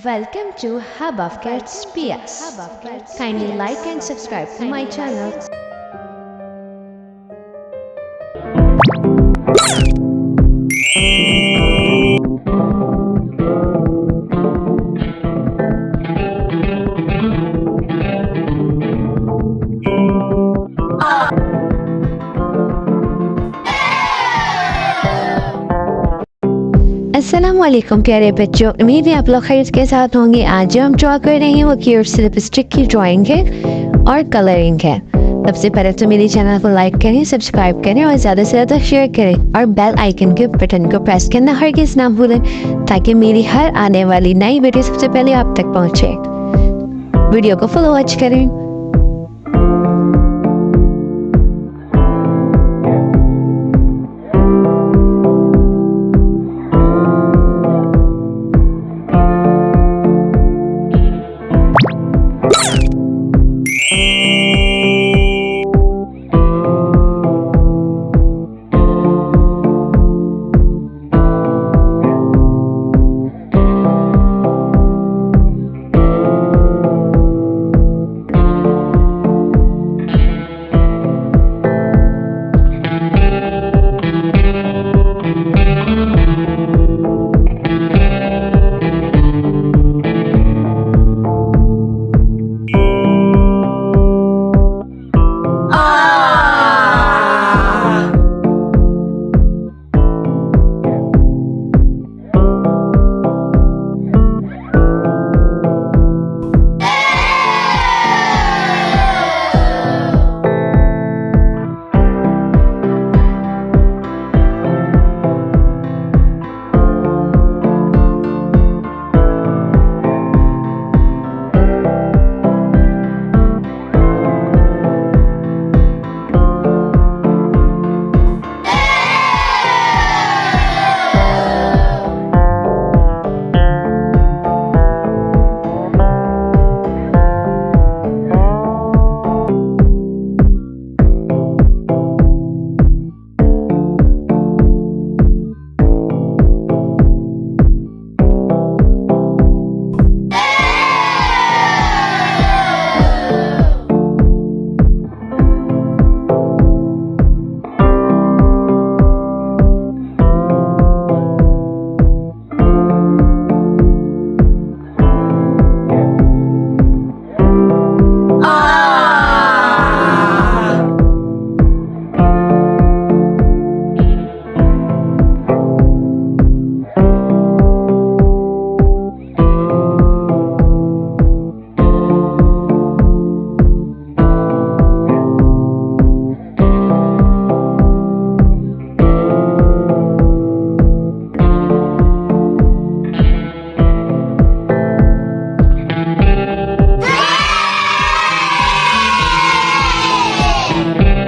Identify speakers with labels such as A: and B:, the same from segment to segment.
A: Welcome to Hub of Kids PS. Kindly like and subscribe to my channel. अस्सलामुअलैकुम प्यारे बच्चों, उम्मीद है आप लोग खैर के साथ होंगे। आज जो हम ड्रॉ कर रहे हैं वो क्यूट सी लिपस्टिक की ड्राइंग है और कलरिंग है। सबसे पहले तो मेरे चैनल को लाइक करें, सब्सक्राइब करें और ज़्यादा से ज़्यादा शेयर करें और बेल आइकन के बटन को प्रेस करना हरगिज़ ना भूलें ताकि मेरी हर आने वाली नई वीडियो सबसे पहले आप तक पहुँचे। वीडियो को फुल वॉच करें।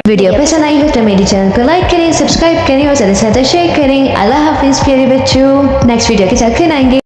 A: वीडियो पसंद आई हो तो मेरे चैनल को लाइक करें, सब्सक्राइब करें और ज़्यादा से ज़्यादा शेयर करें। अल्लाह हाफिज़ प्यारे बच्चों, नेक्स्ट वीडियो के साथ फिर आएंगे।